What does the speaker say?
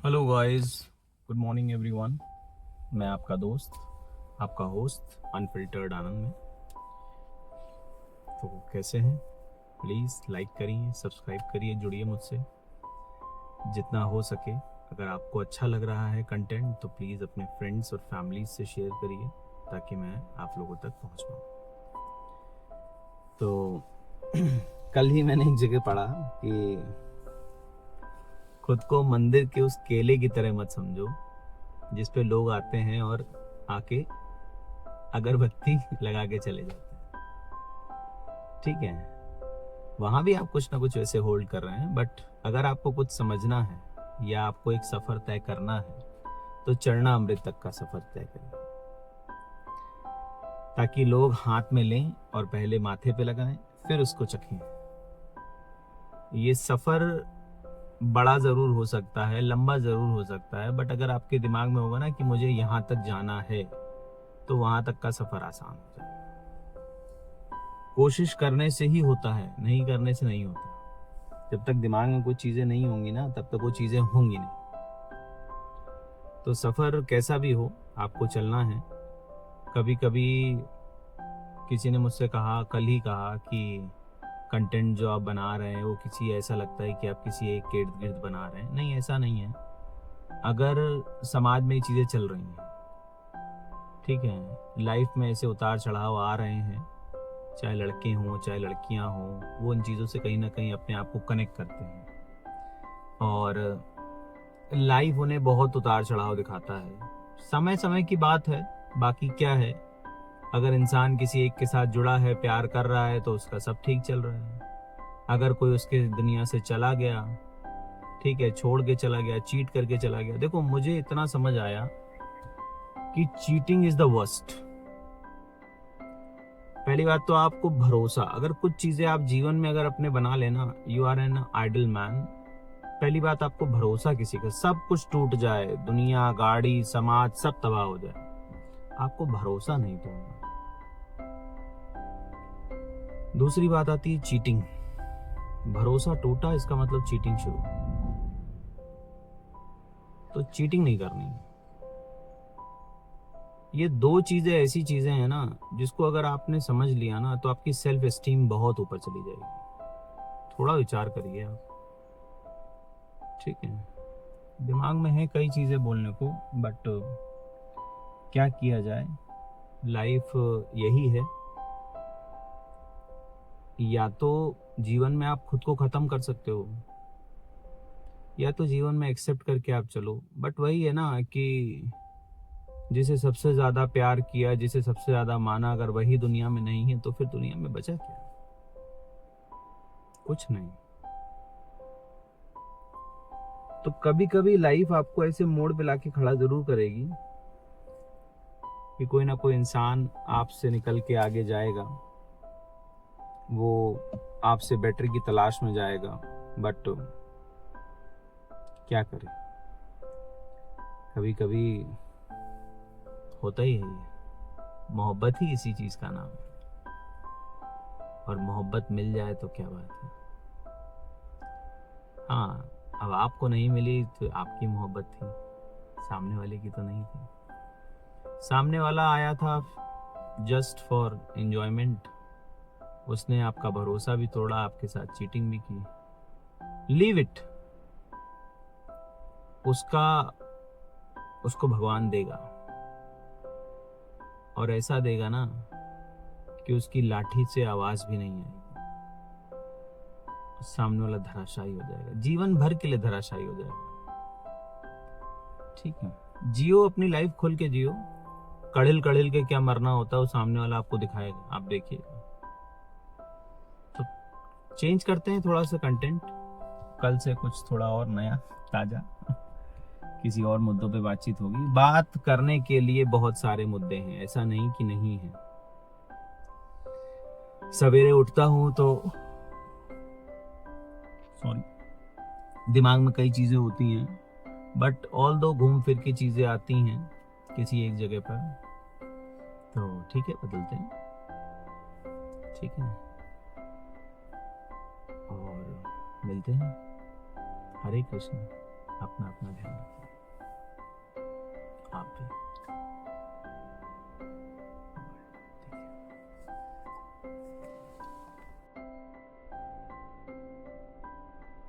Hello guys, good morning everyone. मैं आपका दोस्त, आपका होस्ट अनफिल्टर्ड आनंद में। तो कैसे हैं? प्लीज़ लाइक करिए, सब्सक्राइब करिए, जुड़िए मुझसे जितना हो सके। अगर आपको अच्छा लग रहा है कंटेंट तो प्लीज़ अपने फ्रेंड्स और फैमिली से शेयर करिए ताकि मैं आप लोगों तक पहुंच पाऊँ। तो कल ही मैंने एक जगह पढ़ा कि खुद को मंदिर के उस केले की तरह मत समझो जिस पे लोग आते हैं और आके अगरबत्ती लगा के चले जाते हैं। ठीक है, वहां भी आप कुछ ना कुछ वैसे होल्ड कर रहे हैं, बट अगर आपको कुछ समझना है या आपको एक सफर तय करना है तो चरना अमृत तक का सफर तय करिए, ताकि लोग हाथ में लें और पहले माथे पे लगाएं, फिर उसको चखें। ये सफर बड़ा जरूर हो सकता है, लंबा जरूर हो सकता है, बट अगर आपके दिमाग में होगा ना कि मुझे यहाँ तक जाना है तो वहां तक का सफर आसान हो जाएगा। कोशिश करने से ही होता है, नहीं करने से नहीं होता। जब तक दिमाग में कुछ चीजें नहीं होंगी ना तब तक वो चीजें होंगी नहीं। तो सफर कैसा भी हो, आपको चलना है। कभी कभी किसी ने मुझसे कहा, कल ही कहा कि कंटेंट जो आप बना रहे हैं वो किसी ऐसा लगता है कि आप किसी एक के इर्द गिर्द बना रहे हैं। नहीं, ऐसा नहीं है। अगर समाज में ये चीजें चल रही हैं, ठीक है, लाइफ में ऐसे उतार चढ़ाव आ रहे हैं, चाहे लड़के हों चाहे लड़कियां हों, वो इन चीज़ों से कहीं ना कहीं अपने आप को कनेक्ट करते हैं। और लाइफ उन्हें बहुत उतार चढ़ाव दिखाता है। समय समय की बात है, बाकी क्या है, अगर इंसान किसी एक के साथ जुड़ा है, प्यार कर रहा है तो उसका सब ठीक चल रहा है। अगर कोई उसके दुनिया से चला गया, ठीक है, छोड़ के चला गया, चीट करके चला गया, देखो मुझे इतना समझ आया कि चीटिंग इज द वर्स्ट। पहली बात तो आपको भरोसा, अगर कुछ चीजें आप जीवन में अगर अपने बना लेना, you are an idol man. पहली बात, आपको भरोसा किसी का, सब कुछ टूट जाए, दुनिया, गाड़ी, समाज सब तबाह हो जाए, आपको भरोसा नहीं तोड़ना। दूसरी बात आती है चीटिंग। भरोसा टूटा इसका मतलब चीटिंग शुरू। तो चीटिंग नहीं करनी। ये दो चीजें ऐसी चीजें हैं ना जिसको अगर आपने समझ लिया ना तो आपकी सेल्फ एस्टीम बहुत ऊपर चली जाएगी। थोड़ा विचार करिए आप, ठीक है। दिमाग में है कई चीजें बोलने को, बट क्या किया जाए, लाइफ यही है। या तो जीवन में आप खुद को खत्म कर सकते हो, या तो जीवन में एक्सेप्ट करके आप चलो। बट वही है ना कि जिसे सबसे ज्यादा प्यार किया, जिसे सबसे ज्यादा माना, अगर वही दुनिया में नहीं है तो फिर दुनिया में बचा क्या? कुछ नहीं। तो कभी कभी लाइफ आपको ऐसे मोड़ पे लाके खड़ा जरूर करेगी कि कोई ना कोई इंसान आपसे निकल के आगे जाएगा, वो आपसे बेटर की तलाश में जाएगा। बट क्या करें, कभी कभी होता ही है ये। मोहब्बत ही इसी चीज का नाम है, और मोहब्बत मिल जाए तो क्या बात है। हाँ, अब आपको नहीं मिली तो आपकी मोहब्बत थी, सामने वाले की तो नहीं थी। सामने वाला आया था जस्ट फॉर एंजॉयमेंट, उसने आपका भरोसा भी तोड़ा, आपके साथ चीटिंग भी की। Leave it. उसका उसको भगवान देगा, और ऐसा देगा ना कि उसकी लाठी से आवाज भी नहीं आएगी। सामने वाला धराशायी हो जाएगा, जीवन भर के लिए धराशायी हो जाएगा। ठीक है, जियो अपनी लाइफ खोल के जियो। कड़िल कड़िल के क्या मरना होता है वो सामने वाला आपको दिखाएगा, आप देखिएगा। तो चेंज करते हैं थोड़ा सा कंटेंट, कल से कुछ थोड़ा और नया ताजा, किसी और मुद्दों पे बातचीत होगी। बात करने के लिए बहुत सारे मुद्दे हैं, ऐसा नहीं कि नहीं है। सवेरे उठता हूं तो सॉरी, दिमाग में कई चीजें होती हैं, बट ऑल दो घूम फिर की चीजें आती हैं किसी एक जगह पर, तो ठीक है, बदलते हैं। ठीक है, और मिलते हैं। हरे कृष्ण। अपना अपना ध्यान रखिए। आप भी।